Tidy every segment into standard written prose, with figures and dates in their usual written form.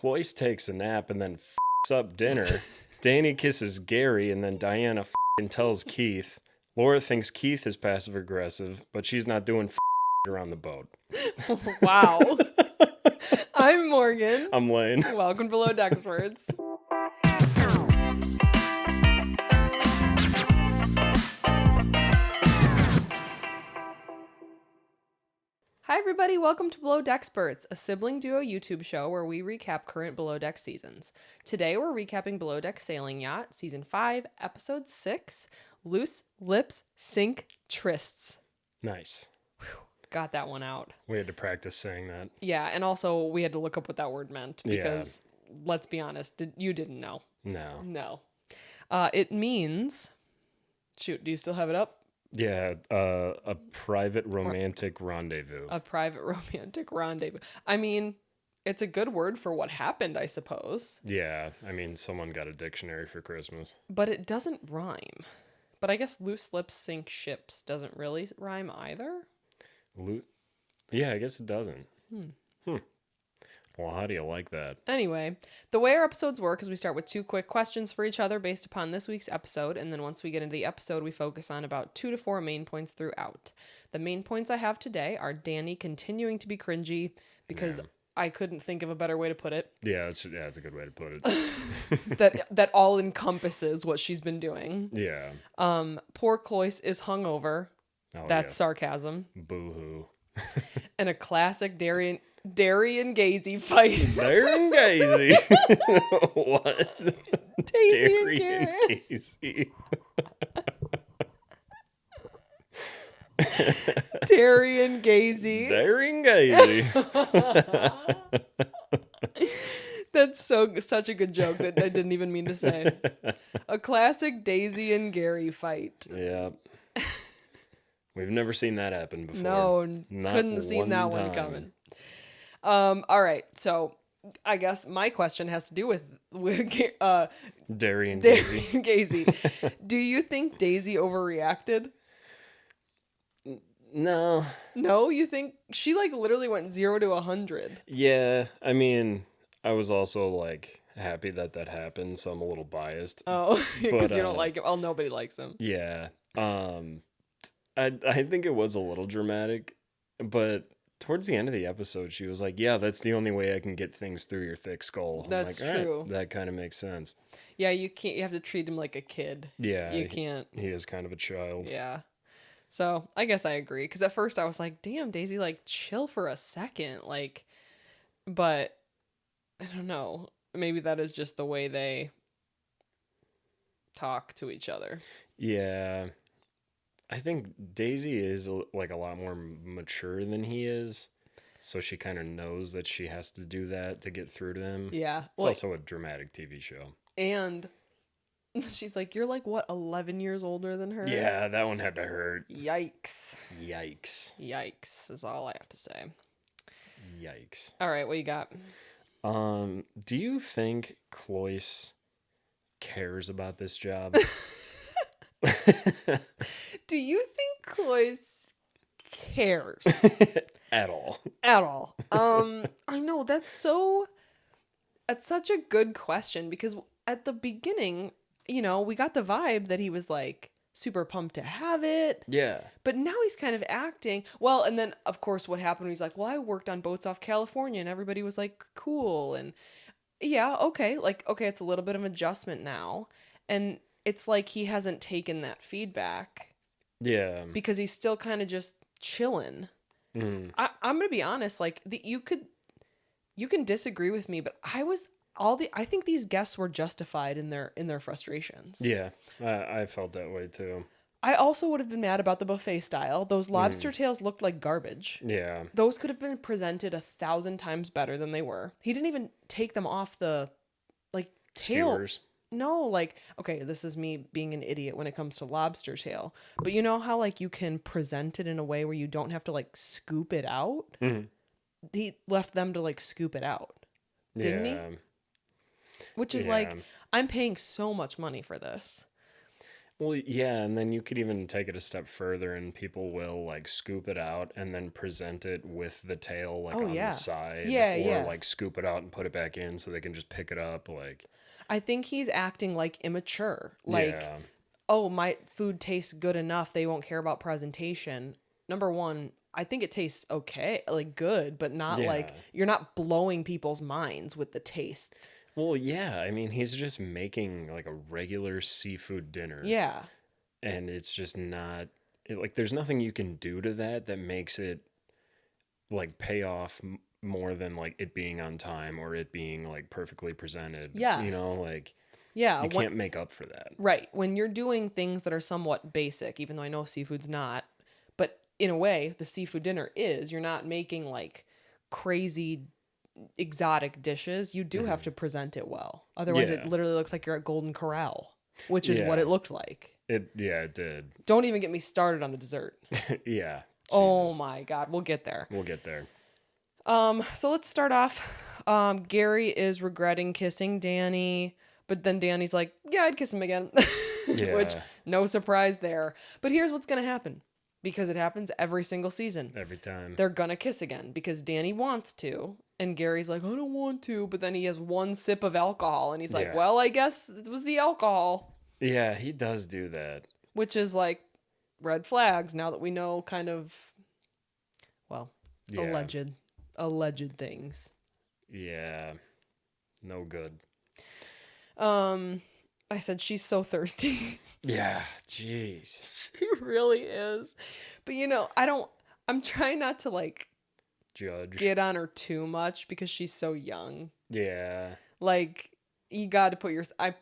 Cloyce takes a nap and then f***s up dinner. Danny kisses Gary, and then Diana f***ing tells Keith. Laura thinks Keith is passive-aggressive, but she's not doing around the boat. Wow. I'm Morgan. I'm Lane. Welcome to Below Deck Experts. Hi everybody, welcome to Below Deck Experts, a sibling duo YouTube show where we recap current Below Deck seasons. Today we're recapping Below Deck Sailing Yacht, Season 5, Episode 6, Loose Lips Sink Trysts. Nice. Whew, got that one out. We had to practice saying that. Yeah, and also we had to look up what that word meant because, let's be honest, you didn't know. No. It means, shoot, do you still have it up? Yeah, a private romantic rendezvous. A private romantic rendezvous. I mean, it's a good word for what happened, I suppose. Yeah, I mean, someone got a dictionary for Christmas. But it doesn't rhyme. But I guess loose lips sink ships doesn't really rhyme either. Yeah, I guess it doesn't. Well, how do you like that? Anyway, the way our episodes work is we start with 2 quick questions for each other based upon this week's episode, and then once we get into the episode, we focus on about 2 to 4 main points throughout. The main points I have today are Danny continuing to be cringy, because I couldn't think of a better way to put it. Yeah, it's a good way to put it. that all encompasses what she's been doing. Yeah. Poor Cloyce is hungover. Oh, That's sarcasm. Boo-hoo. And a classic Darian Gazy fight. Darren Gazy. What? Daisy Darren and Gazy. Darian Gazy. Darren Gazy. That's such a good joke that I didn't even mean to say. A classic Daisy and Gary fight. Yeah. We've never seen that happen before. No, Not couldn't have seen that one coming. All right, so I guess my question has to do with Darian Gazy. Gazy. Do you think Daisy overreacted? No. No, you think she literally went 0 to 100? Yeah, I mean, I was also happy that happened, so I'm a little biased. Oh, because you don't like him. Oh, nobody likes him. Yeah. I think it was a little dramatic, but towards the end of the episode, she was like, yeah, that's the only way I can get things through your thick skull. That's I'm like, true. All right, that kind of makes sense. Yeah, you have to treat him like a kid. Yeah. You can't. He is kind of a child. Yeah. So I guess I agree. Because at first I was like, damn, Daisy, chill for a second. But I don't know. Maybe that is just the way they talk to each other. Yeah. I think Daisy is a lot more mature than he is. So she kind of knows that she has to do that to get through to him. Yeah. It's also a dramatic TV show. And she's like, you're 11 years older than her? Yeah, that one had to hurt. Yikes. Yikes Is all I have to say. Yikes. All right, what you got? Do you think Cloyce cares about this job? Do you think Cloyce cares? At all. At all. I know, that's such a good question, because at the beginning, we got the vibe that he was super pumped to have it. Yeah. But now he's kind of acting. Well, and then of course what happened, he's like, well, I worked on boats off California and everybody was cool. And yeah, okay. Okay, it's a little bit of an adjustment now. And it's he hasn't taken that feedback. Yeah. Because he's still kind of just chilling. I'm going to be honest, you can disagree with me, but I think these guests were justified in their frustrations. Yeah. I felt that way too. I also would have been mad about the buffet style. Those lobster tails looked like garbage. Yeah. Those could have been presented 1,000 times better than they were. He didn't even take them off the tail. Skewers. No, okay, this is me being an idiot when it comes to lobster tail. But you know how you can present it in a way where you don't have to scoop it out? Mm-hmm. He left them to scoop it out. Didn't he? Which is I'm paying so much money for this. Well, yeah, and then you could even take it a step further, and people will like scoop it out and then present it with the tail like Oh, on the yeah. side, Yeah, or yeah. like scoop it out and put it back in so they can just pick it up. Like, I think he's acting like immature. Like, yeah, oh, my food tastes good enough. They won't care about presentation. Number one, I think it tastes okay, like good, but not like yeah. you're not blowing people's minds with the tastes. Well, yeah. I mean, he's just making like a regular seafood dinner, Yeah. and it's just not like there's nothing you can do to that that makes it like pay off more than like it being on time or it being like perfectly presented. You know, Yes. like Yeah. you can't make up for that. Right. When you're doing things that are somewhat basic, even though I know seafood's not, but in a way, the seafood dinner is, you're not making like crazy exotic dishes. You do have to present it well. Otherwise, it Yeah. literally looks like you're at Golden Corral, which is what Yeah. it looked like. It did. Don't even get me started on the dessert. Yeah. Oh Jesus. my God. We'll get there. We'll get there. So let's start off. Gary is regretting kissing Danny, but then Danny's like, yeah, I'd kiss him again. Yeah. Which, no surprise there. But here's what's going to happen. Because it happens every single season. Every time. They're going to kiss again because Danny wants to. And Gary's like, I don't want to. But then he has one sip of alcohol. And he's like, Yeah. well, I guess it was the alcohol. Yeah, he does do that. Which is like red flags now that we know kind of, well, Yeah. alleged things. Yeah. No good. I said she's so thirsty. Yeah. Jeez. She really is. But I'm trying not to like Judge. get on her too much because she's so young. Yeah. Like, you got to put I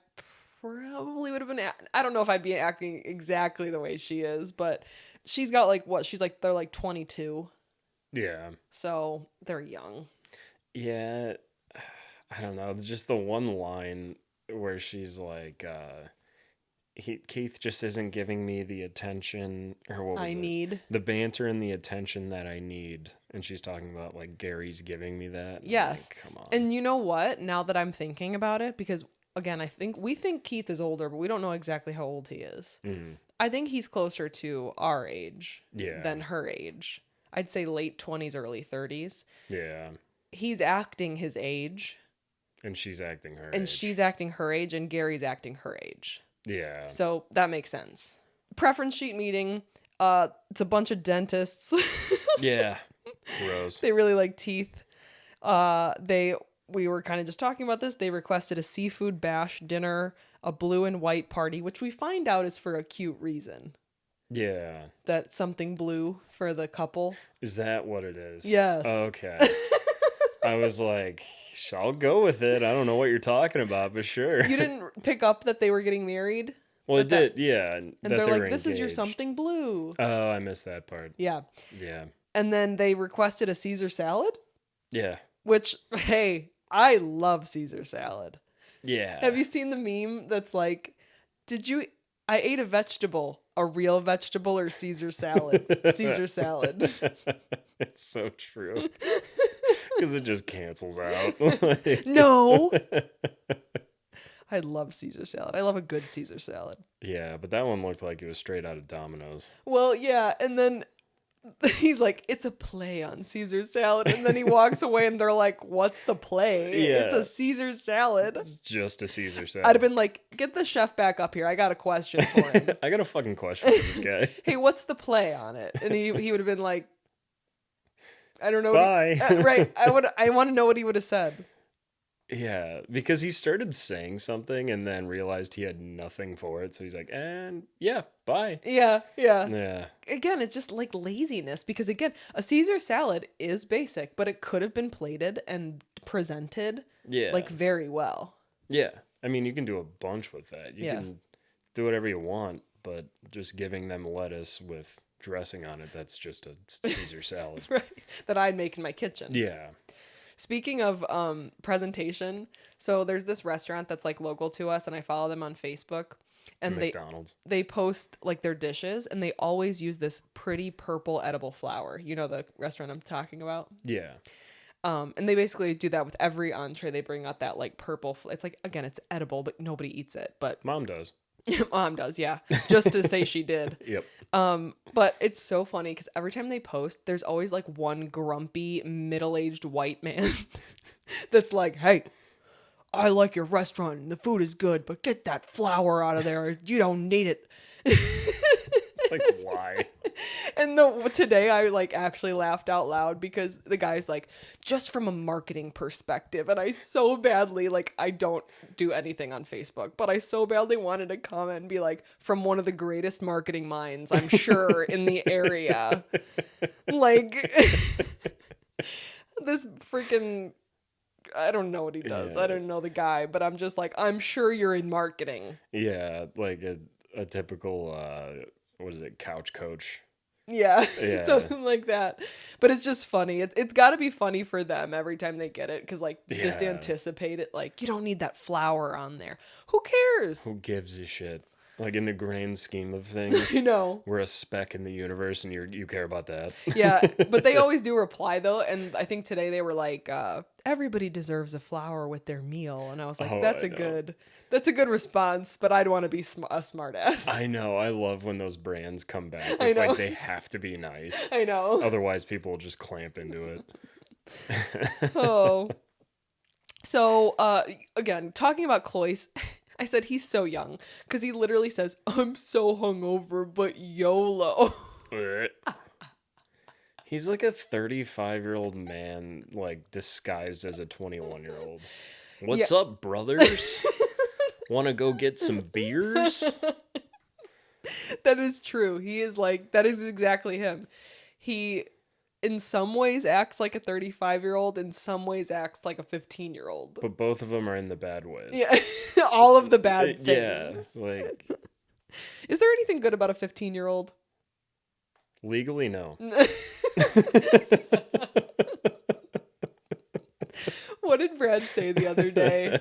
probably would have been, I don't know if I'd be acting exactly the way she is, but she's got like, they're like 22. Yeah. So they're young. Yeah. I don't know. Just the one line where she's like, Keith just isn't giving me the attention, or what was I it? need. The banter and the attention that I need. And she's talking about like Gary's giving me that. Yes. Like, come on. And you know what? Now that I'm thinking about it, because again, we think Keith is older, but we don't know exactly how old he is. I think he's closer to our age than her age. I'd say late 20s, early 30s. Yeah. He's acting his age. And she's acting her And age. she's acting her age, and Gary's acting her age. Yeah. So that makes sense. Preference sheet meeting. It's a bunch of dentists. Yeah. Gross. They really like teeth. We were kind of just talking about this. They requested a seafood bash dinner, a blue and white party, which we find out is for a cute reason. Yeah. That something blue for the couple. Is that what it is? Yes. Okay. I was like, I'll go with it. I don't know what you're talking about, but sure. You didn't pick up that they were getting married? Well, it did, yeah. And they're like, this is your engaged. something blue. Oh, I missed that part. Yeah. Yeah. And then they requested a Caesar salad, Yeah. which, hey, I love Caesar salad. Yeah. Have you seen the meme that's like, I ate a vegetable, a real vegetable or Caesar salad? Caesar salad. It's so true. Because it just cancels out. No. I love Caesar salad. I love a good Caesar salad. Yeah, but that one looked like it was straight out of Domino's. Well, yeah, and then he's like, it's a play on Caesar salad. And then he walks away and they're like, what's the play? Yeah. It's a Caesar salad. It's just a Caesar salad. I'd have been like, get the chef back up here. I got a question for him. I got a fucking question for this guy. Hey, what's the play on it? And he would have been like, I don't know. Bye. Right. I want to know what he would have said. Yeah, because he started saying something and then realized he had nothing for it. So he's like, and yeah, bye. Yeah. Yeah. Again, it's just like laziness because again, a Caesar salad is basic, but it could have been plated and presented Yeah. like very well. Yeah. I mean, you can do a bunch with that. You Yeah. can do whatever you want, but just giving them lettuce with dressing on it, that's just a Caesar salad. Right. That I'd make in my kitchen. Yeah. Speaking of presentation, so there's this restaurant that's like local to us and I follow them on Facebook. And McDonald's. they post like their dishes and they always use this pretty purple edible flower. You know the restaurant I'm talking about? Yeah. And they basically do that with every entree. They bring out that like purple. It's like, again, it's edible, but nobody eats it. But Mom does. Mom does, yeah. Just to say she did. Yep. But it's so funny because every time they post, there's always like one grumpy, middle-aged white man that's like, hey, I like your restaurant and the food is good, but get that flour out of there. You don't need it. Like, why? And today I like actually laughed out loud because the guy's like, just from a marketing perspective. And I so badly, like, I don't do anything on Facebook, but I so badly wanted to comment and be like, from one of the greatest marketing minds, I'm sure, in the area. Like, this freaking, I don't know what he does. Yeah. I don't know the guy, but I'm just like, I'm sure you're in marketing. Yeah, like a typical, what is it, couch coach? Yeah, Yeah. something like that. But it's just funny. It's got to be funny for them every time they get it because, like, just Yeah. anticipate it. Like, you don't need that flour on there. Who cares? Who gives a shit? Like, in the grand scheme of things, You know. we're a speck in the universe, and you care about that. Yeah, but they always do reply though, and I think today they were like, "Everybody deserves a flour with their meal," and I was like, Oh, "That's I a know. good response," but I'd want to be a smart ass. I know. I love when those brands come back I with, know. like, they have to be nice. I know. Otherwise, people will just clamp into it. Oh. So, again, talking about Cloyce, I said he's so young because he literally says, "I'm so hungover, but YOLO." He's like a 35-year-old man, like, disguised as a 21-year-old. What's up, brothers? Want to go get some beers? That is true. He is like, that is exactly him. He, in some ways, acts like a 35-year-old, in some ways, acts like a 15-year-old. But both of them are in the bad ways. Yeah, all of the bad things. Yeah, like, Is there anything good about a 15-year-old? legally, no. What did Brad say the other day?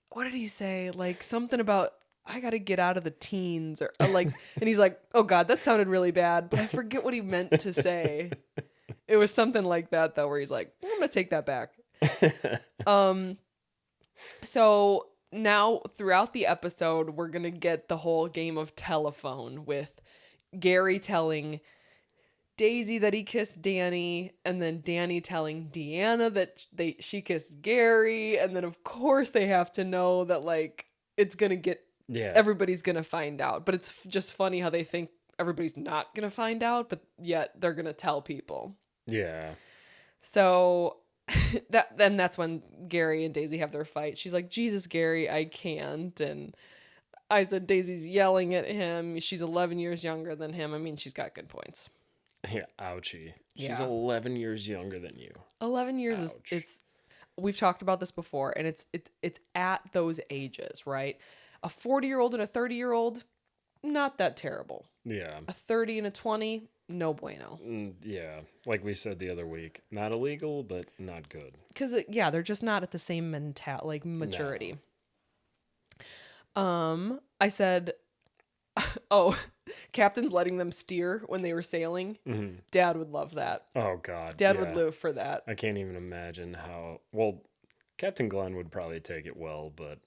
What did he say? Like something about I got to get out of the teens or like, and he's like, oh God, that sounded really bad, but I forget what he meant to say. It was something like that though, where he's like, I'm going to take that back. So now throughout the episode, we're going to get the whole game of telephone with Gary telling Daisy that he kissed Danny, and then Danny telling Deanna that she kissed Gary, and then of course they have to know that like it's gonna get everybody's gonna find out. But it's just funny how they think everybody's not gonna find out, but yet they're gonna tell people. Yeah. So that's when Gary and Daisy have their fight. She's like, Jesus, Gary, I can't. And I said Daisy's yelling at him. She's 11 years younger than him. I mean, she's got good points. Yeah, ouchie. She's Yeah. 11 years younger than you. 11 years Ouch. it's we've talked about this before, and it's at those ages, right? A 40-year-old and a 30-year-old, not that terrible. Yeah. A 30 and a 20, no bueno. Yeah. Like we said the other week, not illegal, but not good. Because, they're just not at the same maturity. No. I said, oh, Captain's letting them steer when they were sailing. Mm-hmm. Dad would love that. Oh, God. Dad would live for that. I can't even imagine how... Well, Captain Glenn would probably take it well, but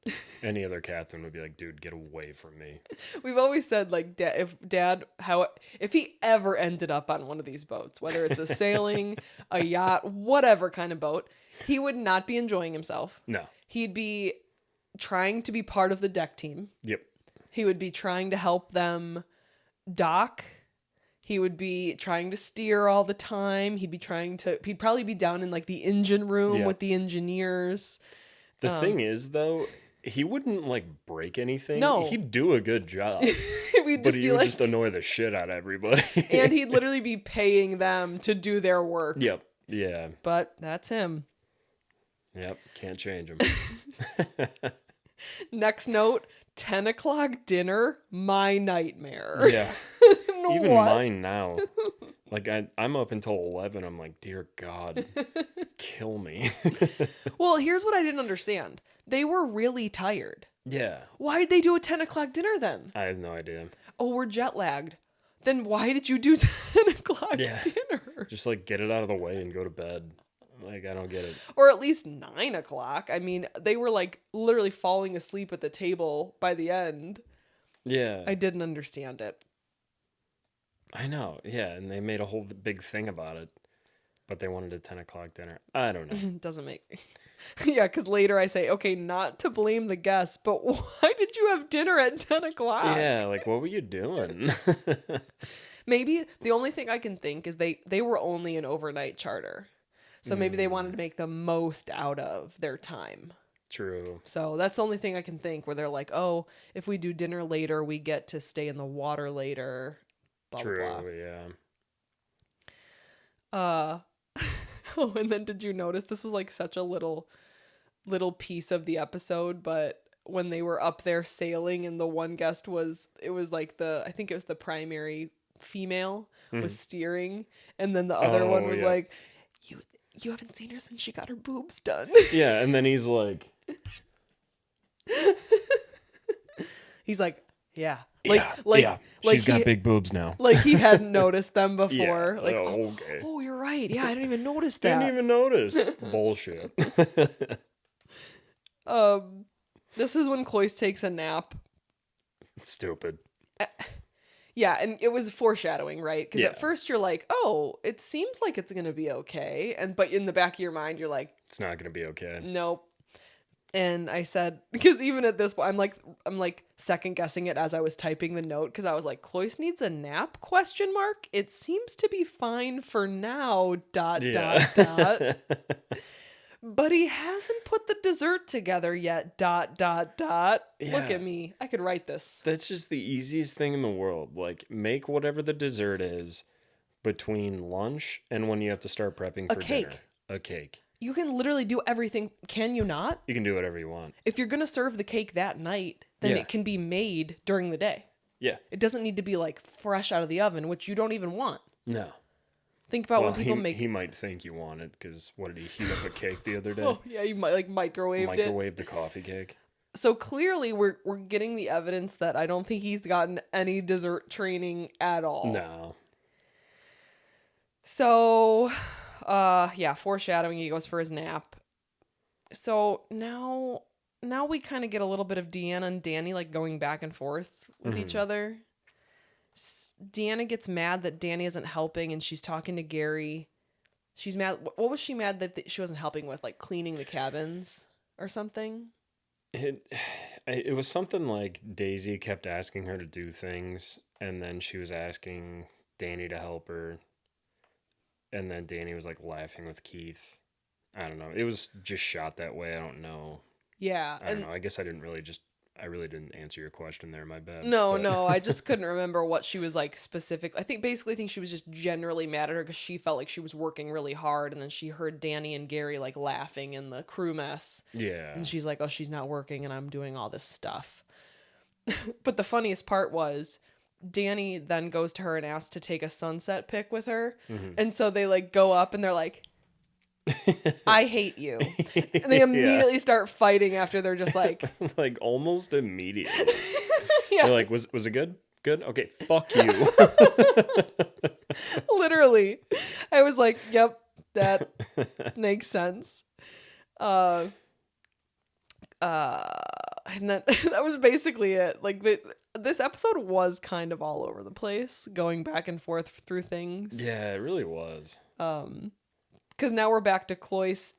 any other captain would be like, dude, get away from me. We've always said, like, if he ever ended up on one of these boats, whether it's a sailing, a yacht, whatever kind of boat, he would not be enjoying himself. No. He'd be trying to be part of the deck team. Yep. He would be trying to help them dock. He would be trying to steer all the time. He'd probably be down in like the engine room with the engineers. The thing is, though, he wouldn't like break anything. No. He'd do a good job. But he would just annoy the shit out of everybody. And he'd literally be paying them to do their work. Yep. Yeah. But that's him. Yep. Can't change him. Next note, 10 o'clock dinner, my nightmare. Yeah. Even mine now. Like, I'm up until 11. I'm like, dear God, kill me. Well, here's what I didn't understand. They were really tired. Yeah. Why did they do a 10 o'clock dinner then? I have no idea. Oh, we're jet lagged. Then why did you do 10 o'clock dinner? Just like get it out of the way and go to bed. Like, I don't get it. Or at least 9 o'clock. I mean, they were like literally falling asleep at the table by the end. Yeah. I didn't understand it. I know. Yeah, and they made a whole big thing about it. But they wanted a 10 o'clock dinner. I don't know. Doesn't make... Yeah, because later I say, okay, not to blame the guests, but why did you have dinner at 10 o'clock? Yeah, like, what were you doing? Maybe the only thing I can think is they were only an overnight charter. So maybe they wanted to make the most out of their time. True. So that's the only thing I can think where they're like, oh, if we do dinner later, we get to stay in the water later. Blah, True, blah, blah. Yeah. Oh, and then did you notice this was like such a little piece of the episode, but when they were up there sailing and the one guest it was like I think it was the primary female was steering, and then the other one was like, you haven't seen her since she got her boobs done. Yeah, and then he's like yeah. She's got big boobs now. Like he hadn't noticed them before. Yeah. Like, Okay. oh, you're right. Yeah, I didn't even notice that. Didn't even notice. Bullshit. This is when Cloyce takes a nap. Stupid. Yeah, and it was foreshadowing, right? Because at first you're like, oh, it seems like it's gonna be okay, but in the back of your mind you're like, it's not gonna be okay. Nope. And I said, because even at this point, I'm like second guessing it as I was typing the note, because I was like, Cloyce needs a nap? ? It seems to be fine for now. ... But he hasn't put the dessert together yet. ... Yeah. Look at me. I could write this. That's just the easiest thing in the world. Like, make whatever the dessert is between lunch and when you have to start prepping for dinner. A cake. You can literally do everything. Can you not? You can do whatever you want. If you're going to serve the cake that night, then it can be made during the day. Yeah. It doesn't need to be like fresh out of the oven, which you don't even want. No. Think about when people make... He might think you want it, because what did he heat up a cake the other day? Oh, yeah, you might like microwave the coffee cake. So clearly we're getting the evidence that I don't think he's gotten any dessert training at all. No. So... foreshadowing, he goes for his nap. So now we kind of get a little bit of Deanna and Danny like going back and forth with each other. Deanna gets mad that Danny isn't helping, and she's talking to Gary. She's mad. What was she mad that she wasn't helping with? Like cleaning the cabins or something? It was something like Daisy kept asking her to do things, and then she was asking Danny to help her. And then Danny was like laughing with Keith. I don't know. It was just shot that way. I don't know. Yeah. I don't know. I guess I really didn't answer your question there. My bad. No. I just couldn't remember what she was like specific. I think she was just generally mad at her because she felt like she was working really hard. And then she heard Danny and Gary like laughing in the crew mess. Yeah. And she's like, oh, she's not working and I'm doing all this stuff. But the funniest part was... Danny then goes to her and asks to take a sunset pic with her. Mm-hmm. And so they like go up and they're like, I hate you. And they immediately start fighting after they're just like... like almost immediately. Yes. They're like, was it good? Good? Okay, fuck you. Literally. I was like, yep, that makes sense. And that was basically it. Like this episode was kind of all over the place, going back and forth through things. Yeah, it really was. Because now we're back to Cloyce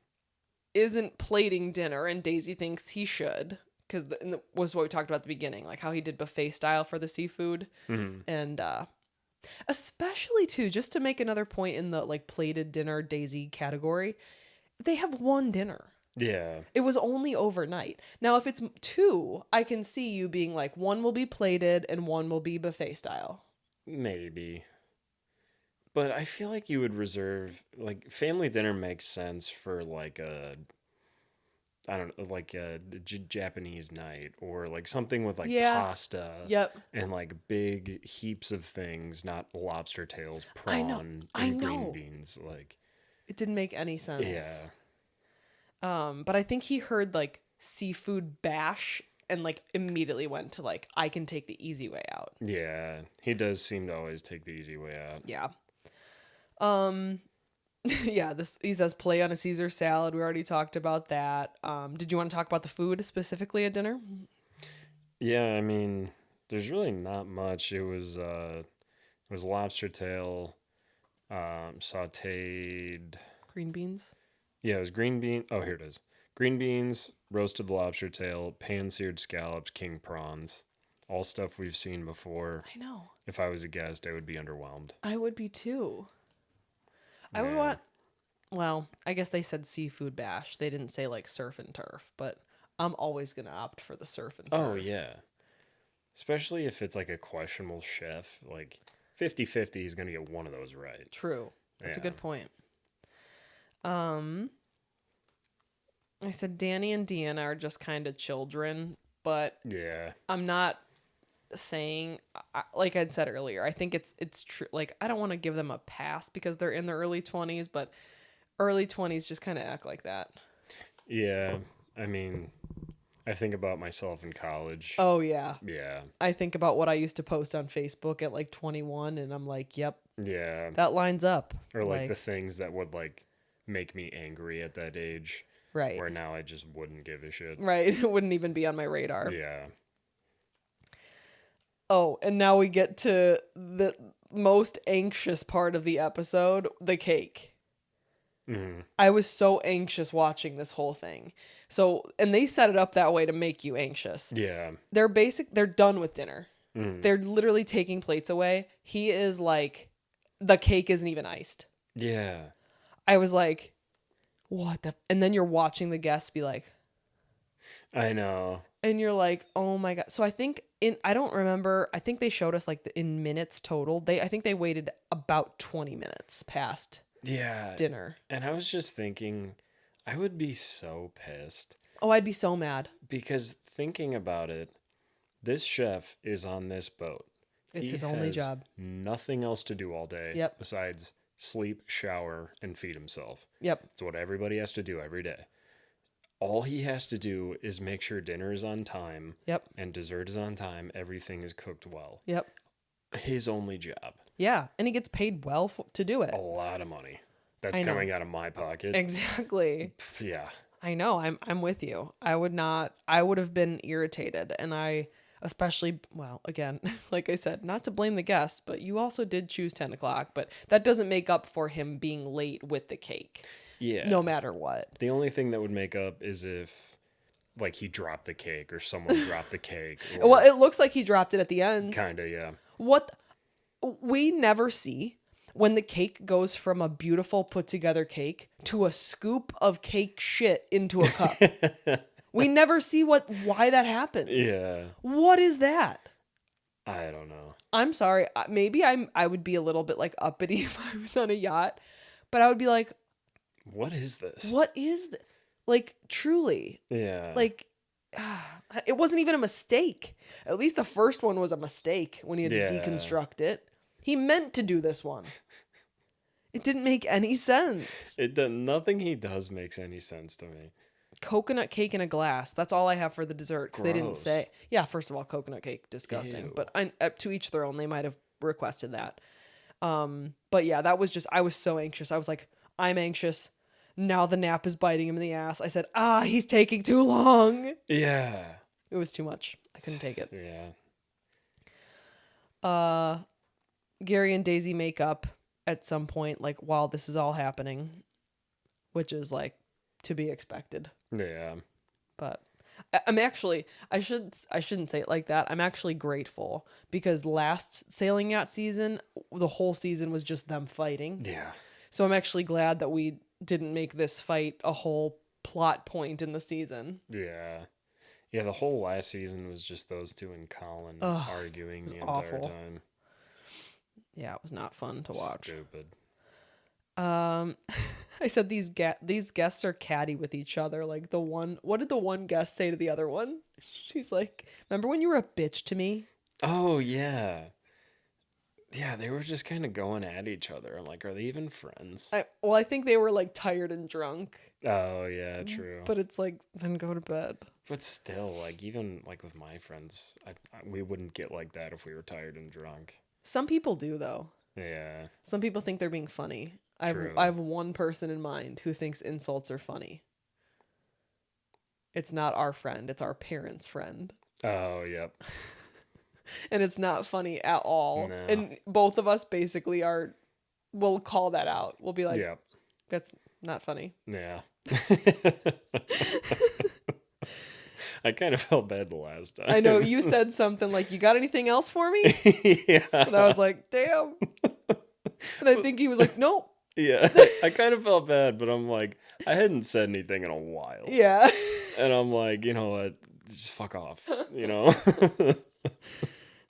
isn't plating dinner, and Daisy thinks he should. Because was what we talked about at the beginning, like how he did buffet style for the seafood. Mm-hmm. And especially, too, just to make another point in the like plated dinner Daisy category, they have one dinner. Yeah. It was only overnight. Now, if it's two, I can see you being like, one will be plated and one will be buffet style. Maybe. But I feel like you would reserve, like, family dinner makes sense for, like, a Japanese night, or, like, something with, like, pasta. Yep. And, like, big heaps of things, not lobster tails, prawn, and green beans. Like, it didn't make any sense. Yeah. But I think he heard like seafood bash and like immediately went to like, I can take the easy way out. Yeah, he does seem to always take the easy way out. Yeah. Yeah, he says play on a Caesar salad. We already talked about that. Did you want to talk about the food specifically at dinner? Yeah, I mean, There's really not much. It was lobster tail, sautéed. Green beans. Yeah, it was green bean. Oh, here it is. Green beans, roasted lobster tail, pan-seared scallops, king prawns. All stuff we've seen before. I know. If I was a guest, I would be underwhelmed. I would be too. I would Yeah. want. Well, I guess they said seafood bash. They didn't say like surf and turf, but I'm always gonna opt for the surf and turf. Oh, yeah. Especially if it's like a questionable chef. Like 50-50, he's going to get one of those right. True. That's a Yeah. good point. I said Danny and Deanna are just kind of children, but Yeah. I'm not saying, like I'd said earlier, I think it's true. Like, I don't want to give them a pass because they're in their early 20s, but early 20s just kind of act like that. Yeah. I mean, I think about myself in college. Oh, yeah. Yeah. I think about what I used to post on Facebook at like 21, and I'm like, yep, Yeah. that lines up. Or like the things that would like make me angry at that age. Right. Where now I just wouldn't give a shit. Right. It wouldn't even be on my radar. Yeah. Oh, and now we get to the most anxious part of the episode, the cake. Mm-hmm. I was so anxious watching this whole thing. So, and they set it up that way to make you anxious. Yeah. They're done with dinner. Mm. They're literally taking plates away. He is like, the cake isn't even iced. Yeah. I was like, what the? And then you're watching the guests be like, I know. and you're like, oh my God. So I think I don't remember. I think they showed us like in minutes total. I think they waited about 20 minutes past dinner. And I was just thinking, I would be so pissed. Oh, I'd be so mad. Because thinking about it, this chef is on this boat. It's his only job. Nothing else to do all day. Yep. Besides sleep, shower, and feed himself. Yep. It's what everybody has to do every day. All he has to do is make sure dinner is on time. Yep. And dessert is on time. Everything is cooked well. Yep. His only job. Yeah. And he gets paid well to do it. A lot of money. That's I know. coming out of my pocket. Exactly. Yeah. I know. I'm with you. I would have been irritated. And especially, well, again, like I said, not to blame the guests, but you also did choose 10 o'clock, but that doesn't make up for him being late with the cake. Yeah. No matter what. The only thing that would make up is if, like, he dropped the cake or someone dropped the cake. Well, it looks like he dropped it at the end. Kinda, yeah. We never see when the cake goes from a beautiful put together cake to a scoop of cake shit into a cup. We never see why that happens. Yeah. What is that? I don't know. I'm sorry. Maybe I would be a little bit like uppity if I was on a yacht, but I would be like, What is this? what is this? Like, truly. Yeah. Like, it wasn't even a mistake. At least the first one was a mistake when he had to deconstruct it. He meant to do this one. It didn't make any sense. Nothing he does makes any sense to me. Coconut cake in a glass. That's all I have for the dessert because they didn't Gross. say. Yeah, first of all, coconut cake, disgusting. Ew. But to each their own. They might have requested that. But yeah, that was just. I was so anxious. I was like, I'm anxious. Now the nap is biting him in the ass. I said, he's taking too long. Yeah. It was too much. I couldn't take it. Yeah. Gary and Daisy make up at some point, like while this is all happening, which is like to be expected. Yeah. But I'm actually, I shouldn't say it like that. I'm actually grateful because last sailing yacht season, the whole season was just them fighting. Yeah. So I'm actually glad that we didn't make this fight a whole plot point in the season. Yeah. Yeah, the whole last season was just those two and Colin arguing the entire awful. time. Yeah, it was not fun to watch. Stupid. I said these guests are catty with each other. Like what did the one guest say to the other one? She's like, remember when you were a bitch to me? Oh, yeah. Yeah, they were just kind of going at each other. I'm like, are they even friends? I think they were like tired and drunk. Oh, yeah, true. But it's like, then go to bed. But still, like, even like with my friends, we wouldn't get like that if we were tired and drunk. Some people do though. Yeah. Some people think they're being funny. True. I have one person in mind who thinks insults are funny. It's not our friend, it's our parents' friend. Oh, yep. And it's not funny at all. No. And both of us basically we'll call that out. We'll be like, Yep. that's not funny. Yeah. I kind of felt bad the last time. I know you said something like, you got anything else for me? Yeah. And I was like, damn. And I think he was like, nope. Yeah. I kind of felt bad, but I'm like, I hadn't said anything in a while. Yeah. And I'm like, you know what? Just fuck off, you know?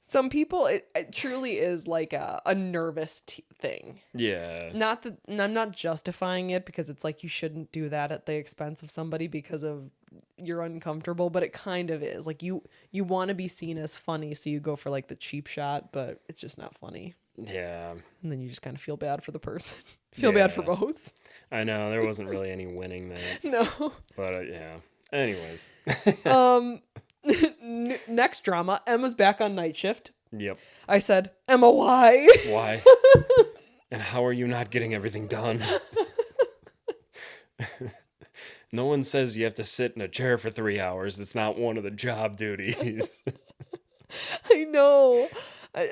Some people, it truly is like a nervous thing. Yeah. Not that, and I'm not justifying it because it's like you shouldn't do that at the expense of somebody because of you're uncomfortable, but it kind of is. Like you want to be seen as funny, so you go for like the cheap shot, but it's just not funny. Yeah. And then you just kind of feel bad for the person. Feel bad for both. I know, there wasn't really any winning that. No. But yeah. Anyways. Next drama, Emma's back on night shift. Yep. I said, Emma, why? Why? And how are you not getting everything done? No one says you have to sit in a chair for 3 hours. That's not one of the job duties. I know.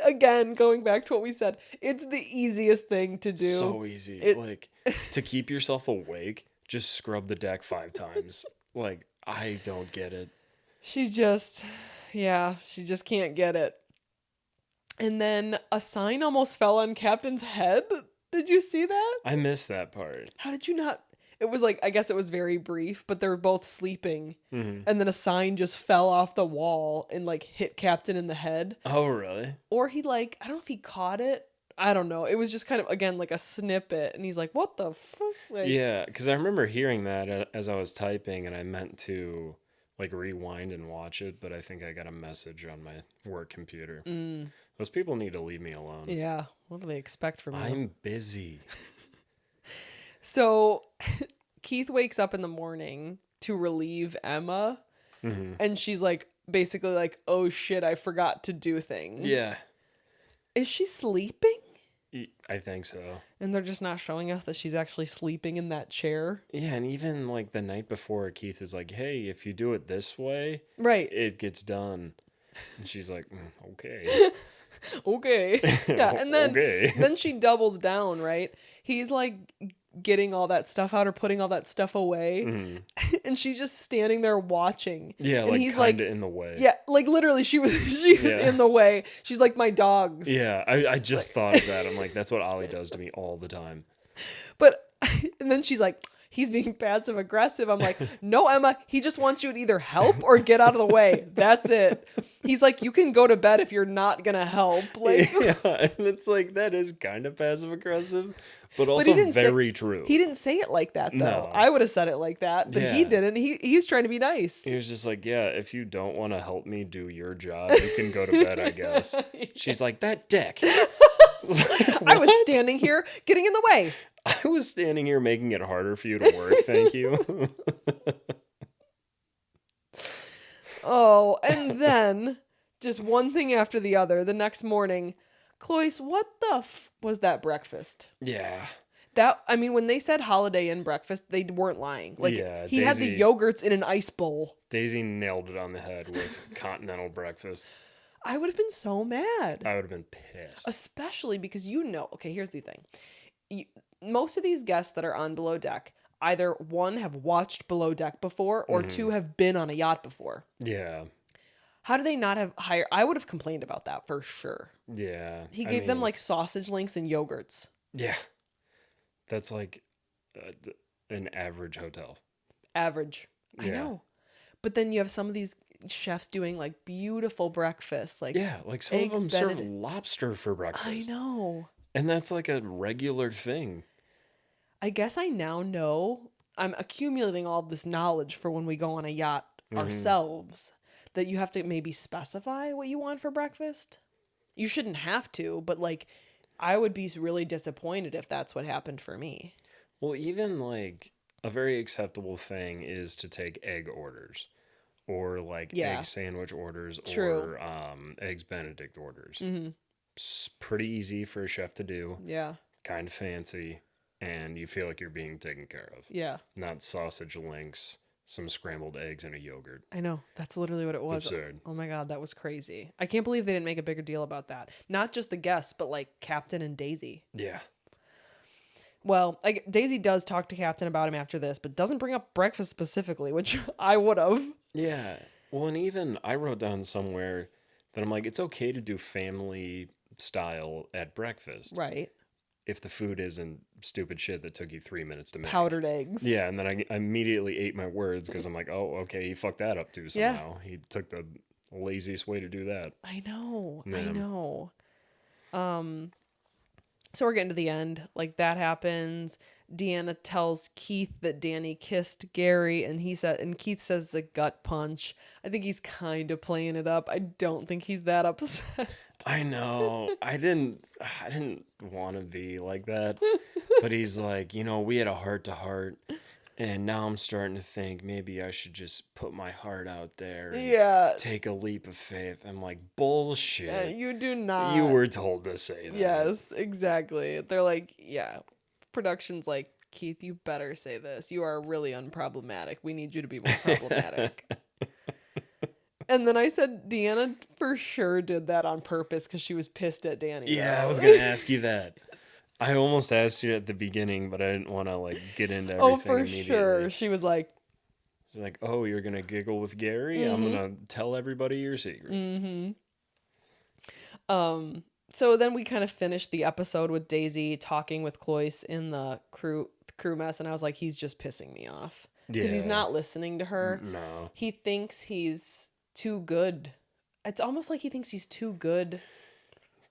Again, going back to what we said, it's the easiest thing to do. So easy. Like, to keep yourself awake, just scrub the deck 5 times. Like, I don't get it. She just can't get it. And then a sign almost fell on Captain's head. Did you see that? I missed that part. How did you not? It was like, I guess it was very brief, but they were both sleeping. Mm-hmm. And then a sign just fell off the wall and like hit Captain in the head. Oh, really? Or he like, I don't know if he caught it. I don't know. It was just kind of, again, like a snippet. And he's like, what the fuck? Like, yeah, because I remember hearing that as I was typing, and I meant to like rewind and watch it, but I think I got a message on my work computer. Those people need to leave me alone. Yeah. What do they expect from me? I'm busy. So Keith wakes up in the morning to relieve Emma. Mm-hmm. And she's like, basically like, oh shit, I forgot to do things. Yeah. Is she sleeping? I think so. And they're just not showing us that she's actually sleeping in that chair. Yeah, and even like the night before, Keith is like, hey, if you do it this way, right, it gets done. And she's like, okay. Okay. Yeah, and then okay. Then she doubles down, right? He's like getting all that stuff out or putting all that stuff away. Mm-hmm. And she's just standing there watching. Yeah, and like he's kind of like, in the way. Yeah, like literally she was in the way. She's like my dogs. Yeah, I just thought of that. I'm like, that's what Ollie does to me all the time. But, and then she's like, he's being passive aggressive. I'm like, no, Emma, he just wants you to either help or get out of the way. That's it. He's like, you can go to bed if you're not going to help. Like, yeah, and it's like, that is kind of passive aggressive, but also very true. He didn't say it like that, though. No. I would have said it like that, but he didn't. He's trying to be nice. He was just like, yeah, if you don't want to help me do your job, you can go to bed, I guess. Yeah. She's like, that dick. I was standing here getting in the way. I was standing here making it harder for you to work, thank you. Oh, and then, just one thing after the other, the next morning, Cloyce, what the was that breakfast? Yeah. When they said Holiday Inn breakfast, they weren't lying. Like, yeah, he had the yogurts in an ice bowl. Daisy nailed it on the head with continental breakfast. I would have been so mad. I would have been pissed. Especially because okay, here's the thing. Most of these guests that are on Below Deck, either one, have watched Below Deck before, or two, have been on a yacht before. Yeah. How do they not have hired? I would have complained about that for sure. Yeah. He gave them like sausage links and yogurts. Yeah. That's like an average hotel. Average. Yeah. I know. But then you have some of these chefs doing like beautiful breakfasts. Like, yeah, like some of them serve lobster for breakfast. I know. And that's like a regular thing. I guess I now know. I'm accumulating all of this knowledge for when we go on a yacht ourselves, that you have to maybe specify what you want for breakfast. You shouldn't have to, but like, I would be really disappointed if that's what happened for me. Well, even like a very acceptable thing is to take egg orders, or like egg sandwich orders. True. Or eggs Benedict orders. Mm-hmm. It's pretty easy for a chef to do. Yeah. Kind of fancy, and you feel like you're being taken care of. Yeah. Not sausage links some scrambled eggs and a yogurt. I know. That's literally what it was. It's absurd. Oh my God, that was crazy. I can't believe they didn't make a bigger deal about that. Not just the guests, but like Captain and Daisy. Yeah. Well, Daisy does talk to Captain about him after this, but doesn't bring up breakfast specifically, which I would have. Yeah. Well, and even I wrote down somewhere that I'm like, it's okay to do family style at breakfast. Right. If the food isn't stupid shit that took you 3 minutes to make. Powdered eggs. Yeah, and then I immediately ate my words because I'm like, oh, okay, he fucked that up too somehow. Yeah. He took the laziest way to do that. I know. Yeah. I know. So we're getting to the end. Like, that happens. Deanna tells Keith that Danny kissed Gary, and Keith says the gut punch. I think he's kind of playing it up. I don't think he's that upset. I know. I didn't want to be like that. But he's like, we had a heart-to-heart, and now I'm starting to think maybe I should just put my heart out there and take a leap of faith. I'm like, bullshit. You do not. You were told to say that. Yes, exactly. They're like, yeah. Production's like, Keith, you better say this. You are really unproblematic. We need you to be more problematic. And then I said, Deanna for sure did that on purpose because she was pissed at Danny. Yeah, I was going to ask you that. Yes. I almost asked you at the beginning, but I didn't want to get into everything immediately. Sure. She was like, oh, you're going to giggle with Gary? Mm-hmm. I'm going to tell everybody your secret. Mm-hmm. So then we kind of finished the episode with Daisy talking with Cloyce in the crew mess, and I was like, he's just pissing me off. Because he's not listening to her. No. He thinks he's too good. It's almost like he thinks he's too good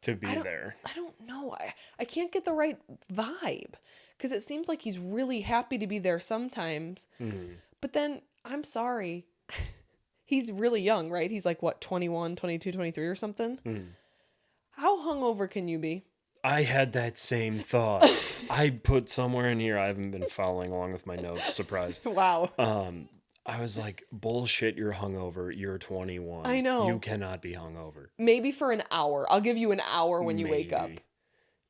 to be there. I don't know. I can't get the right vibe. Because it seems like he's really happy to be there sometimes. Mm-hmm. But then, I'm sorry. He's really young, right? He's like, what, 21, 22, 23 or something? Mm. How hungover can you be? I had that same thought. I put somewhere in here, I haven't been following along with my notes, surprise. Wow. I was like, bullshit, you're hungover. You're 21. I know. You cannot be hungover. Maybe for an hour. I'll give you an hour when you wake up.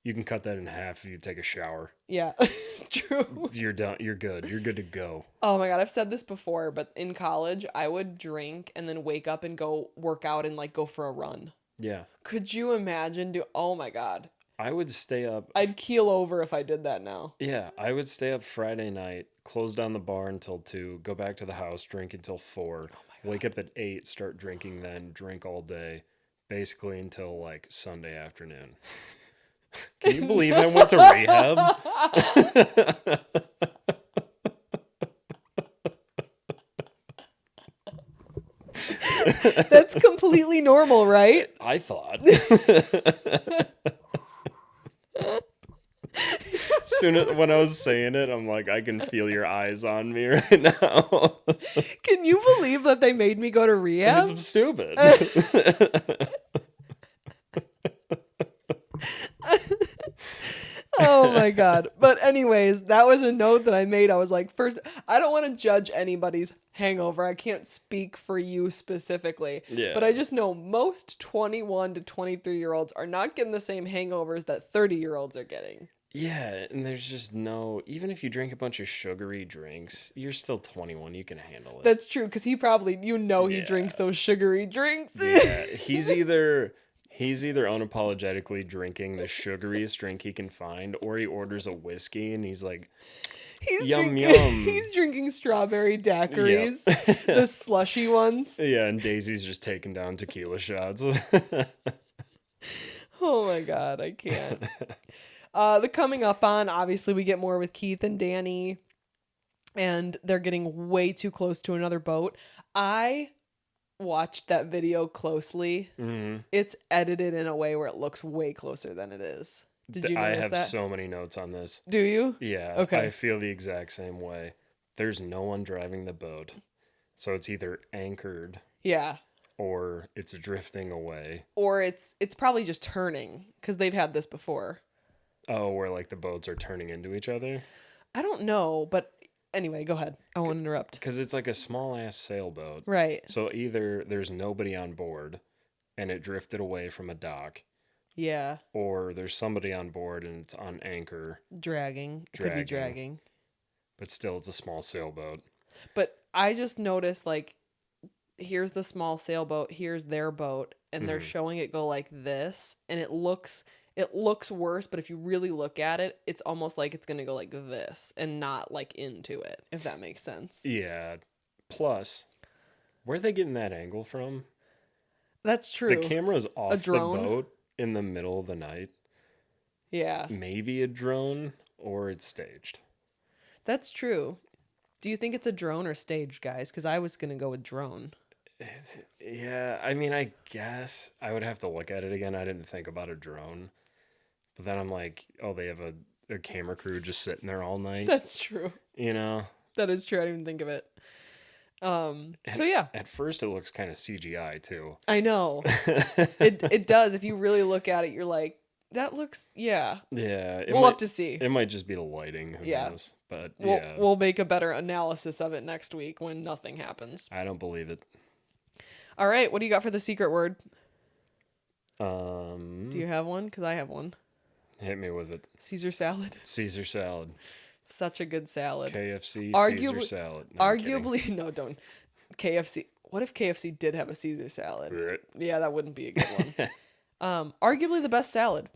You can cut that in half if you take a shower. Yeah, true. You're done. You're good. You're good to go. Oh my God, I've said this before, but in college, I would drink and then wake up and go work out and go for a run. Yeah. Could you imagine? Oh my God. I would stay up. I'd keel over if I did that now. Yeah, I would stay up Friday night, close down the bar until 2, go back to the house, drink until 4, wake up at 8, start drinking then, drink all day, basically until Sunday afternoon. Can you believe I went to rehab? That's completely normal, right? I thought. When I was saying it, I'm like, I can feel your eyes on me right now. Can you believe that they made me go to rehab? It's stupid. Oh my God. But anyways, that was a note that I made. I was like, first, I don't want to judge anybody's hangover. I can't speak for you specifically. Yeah. But I just know most 21 to 23-year-olds are not getting the same hangovers that 30-year-olds are getting. Yeah, and there's just even if you drink a bunch of sugary drinks, you're still 21. You can handle it. That's true, because he probably, he drinks those sugary drinks. Yeah, he's either unapologetically drinking the sugariest drink he can find, or he orders a whiskey and he's like, yum. He's drinking strawberry daiquiris, yep. The slushy ones. Yeah, and Daisy's just taking down tequila shots. Oh my God, I can't. The coming up on, obviously we get more with Keith and Danny, and they're getting way too close to another boat. I watched that video closely. Mm-hmm. It's edited in a way where it looks way closer than it is. Did you notice that? I have so many notes on this. Do you? Yeah. Okay. I feel the exact same way. There's no one driving the boat. So it's either anchored. Yeah. Or it's drifting away. Or it's probably just turning, because they've had this before. Oh, where the boats are turning into each other? I don't know, but anyway, go ahead. I won't interrupt. Because it's a small-ass sailboat. Right. So either there's nobody on board and it drifted away from a dock. Yeah. Or there's somebody on board and it's on anchor. Dragging. It could be dragging. But still, it's a small sailboat. But I just noticed, like, here's the small sailboat, here's their boat, and they're showing it go like this, and it looks worse, but if you really look at it, it's almost like it's going to go like this and not like into it, if that makes sense. Yeah. Plus, where are they getting that angle from? That's true. The camera's off the boat in the middle of the night. Yeah. Maybe a drone, or it's staged. That's true. Do you think it's a drone or staged, guys? Because I was going to go with drone. Yeah, I mean, I guess I would have to look at it again. I didn't think about a drone. But then I'm like, oh, they have a camera crew just sitting there all night. That's true. You know? That is true. I didn't even think of it. So yeah. At first it looks kind of CGI too. I know. It does. If you really look at it, you're like, that looks, yeah. Yeah. We'll have to see. It might just be the lighting. Who knows? But yeah. We'll make a better analysis of it next week when nothing happens. I don't believe it. All right. What do you got for the secret word? Do you have one? Because I have one. Hit me with it. Caesar salad. Caesar salad. Such a good salad. KFC Caesar salad. No, arguably, no, don't. KFC. What if KFC did have a Caesar salad? Yeah, that wouldn't be a good one. Arguably the best salad.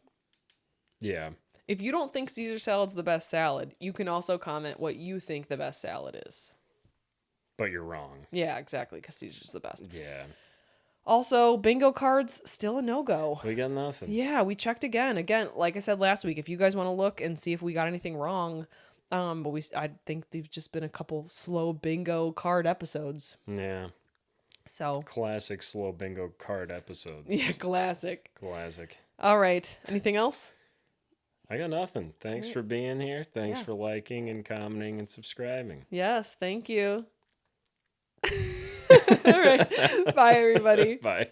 Yeah. If you don't think Caesar salad's the best salad, you can also comment what you think the best salad is. But you're wrong. Yeah, exactly, because Caesar's the best. Yeah. Also, bingo cards, still a no-go. We got nothing. Yeah, we checked again. Again, like I said last week, if you guys want to look and see if we got anything wrong, but I think they've just been a couple slow bingo card episodes. Yeah. So. Classic slow bingo card episodes. Yeah, classic. Classic. All right. Anything else? I got nothing. Thanks for being here. Thanks for liking and commenting and subscribing. Yes, thank you. All right. Bye, everybody. Bye.